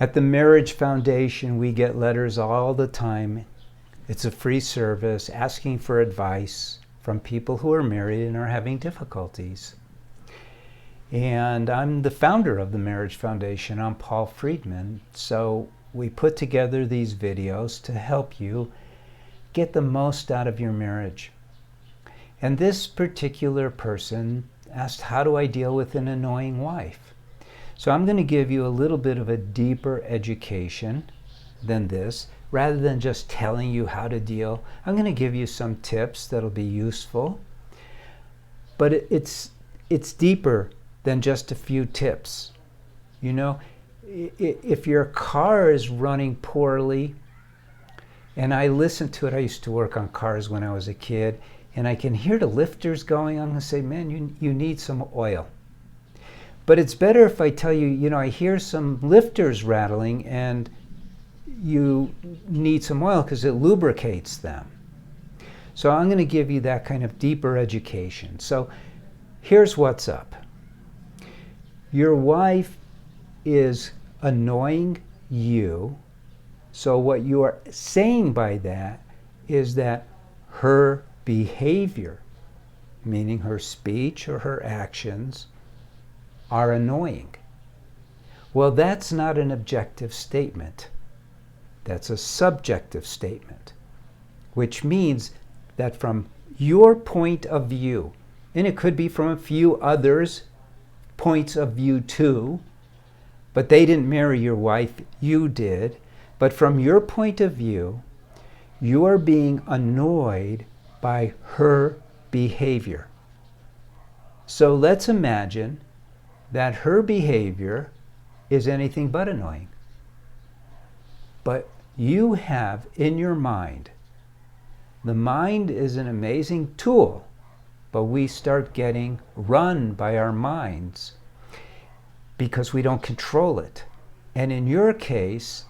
At the Marriage Foundation, we get letters all the time. It's a free service asking for advice from people who are married and are having difficulties. And I'm the founder of the Marriage Foundation. I'm Paul Friedman. So we put together these videos to help you get the most out of your marriage. And this particular person asked, how do I deal with an annoying wife? So I'm going to give you a little bit of a deeper education than this. Rather than just telling you how to deal, I'm going to give you some tips that'll be useful. But it's deeper than just a few tips. You know, if your car is running poorly, and I listen to it, I used to work on cars when I was a kid, and I can hear the lifters going, I'm going to say, man, you need some oil. But it's better if I tell you, you know, I hear some lifters rattling and you need some oil because it lubricates them. So I'm going to give you that kind of deeper education. So here's what's up. Your wife is annoying you. So what you are saying by that is that her behavior, meaning her speech or her actions, are annoying. Well, that's not an objective statement. That's a subjective statement, which means that from your point of view, and it could be from a few others' points of view too, but they didn't marry your wife, you did. But from your point of view, you are being annoyed by her behavior. So let's imagine that her behavior is anything but annoying. But you have in your mind, the mind is an amazing tool, but we start getting run by our minds because we don't control it. And in your case,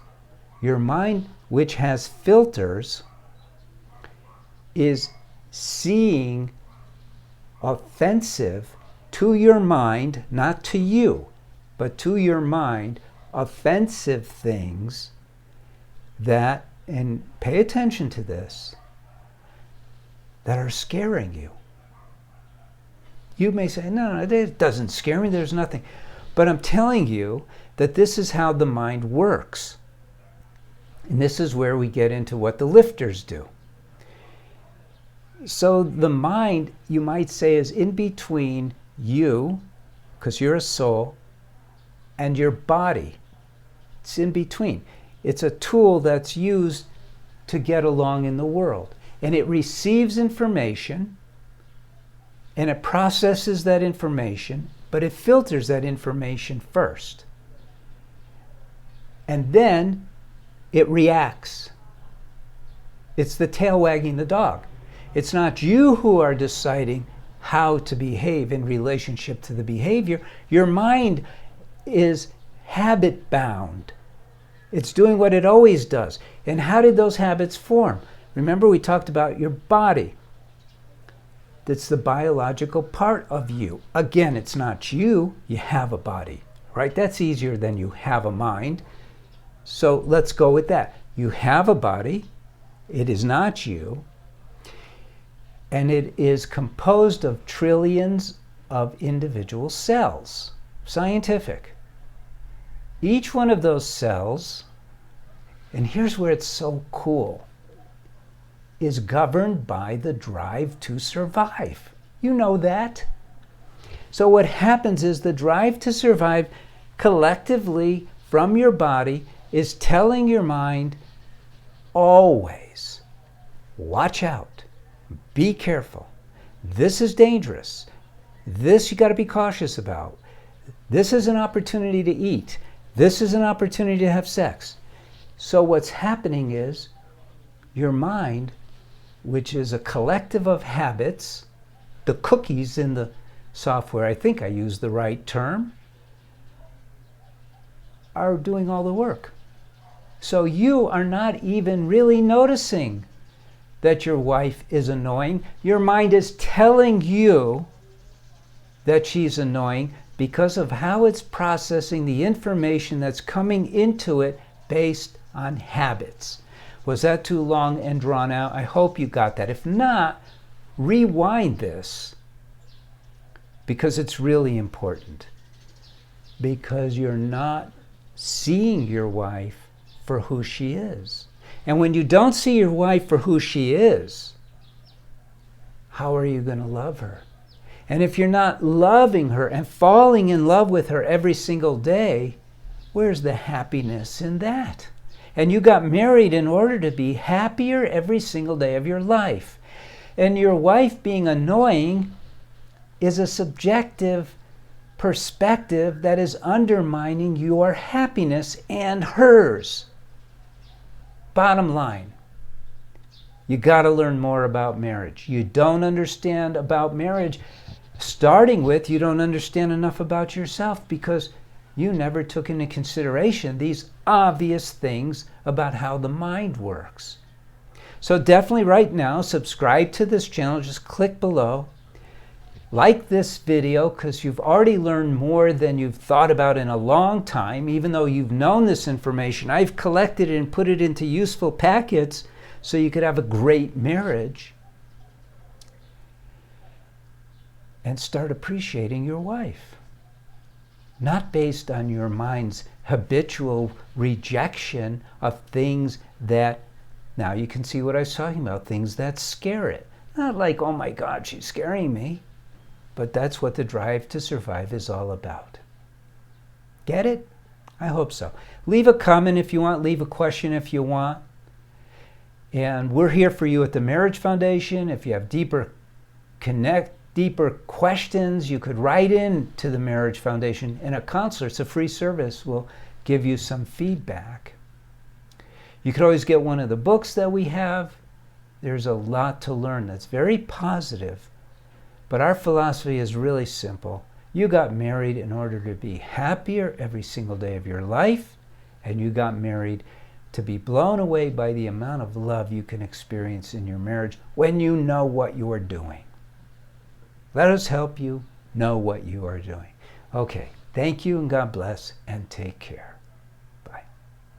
your mind, which has filters, is seeing offensive to your mind, not to you, but to your mind, offensive things that, and pay attention to this, that are scaring you. You may say, no, it doesn't scare me, there's nothing. But I'm telling you that this is how the mind works. And this is where we get into what the lifters do. So the mind, you might say, is in between you, because you're a soul, and your body. It's in between. It's a tool that's used to get along in the world. And it receives information, and it processes that information, but it filters that information first. And then it reacts. It's the tail wagging the dog. It's not you who are deciding how to behave in relationship to the behavior. Your mind is habit bound. It's doing what it always does. And how did those habits form? Remember, we talked about your body. That's the biological part of you. Again, it's not you. You have a body, right? That's easier than you have a mind. So let's go with that. You have a body. It is not you. And it is composed of trillions of individual cells. Scientific. Each one of those cells, and here's where it's so cool, is governed by the drive to survive. You know that. So what happens is the drive to survive collectively from your body is telling your mind always, watch out, be careful, this is dangerous, this you got to be cautious about, this is an opportunity to eat, this is an opportunity to have sex. So what's happening is your mind, which is a collective of habits, the cookies in the software, I think I used the right term, are doing all the work. So you are not even really noticing that your wife is annoying. Your mind is telling you that she's annoying because of how it's processing the information that's coming into it based on habits. Was that too long and drawn out? I hope you got that. If not, rewind this, because it's really important. Because you're not seeing your wife for who she is. And when you don't see your wife for who she is, how are you going to love her? And if you're not loving her and falling in love with her every single day, where's the happiness in that? And you got married in order to be happier every single day of your life. And your wife being annoying is a subjective perspective that is undermining your happiness and hers. Bottom line, you got to learn more about marriage. You don't understand about marriage, starting with you don't understand enough about yourself, because you never took into consideration these obvious things about how the mind works. So definitely right now, subscribe to this channel. Just click below. Like this video, because you've already learned more than you've thought about in a long time. Even though you've known this information, I've collected it and put it into useful packets so you could have a great marriage. And start appreciating your wife. Not based on your mind's habitual rejection of things that, now you can see what I was talking about, things that scare it. Not like, oh my God, she's scaring me. But that's what the drive to survive is all about. Get it? I hope so. Leave a comment if you want. Leave a question if you want. And we're here for you at the Marriage Foundation. If you have deeper questions, you could write in to the Marriage Foundation, and a counselor, it's a free service, will give you some feedback. You could always get one of the books that we have. There's a lot to learn that's very positive. But our philosophy is really simple. You got married in order to be happier every single day of your life, and you got married to be blown away by the amount of love you can experience in your marriage when you know what you are doing. Let us help you know what you are doing. Okay, thank you and God bless, and take care.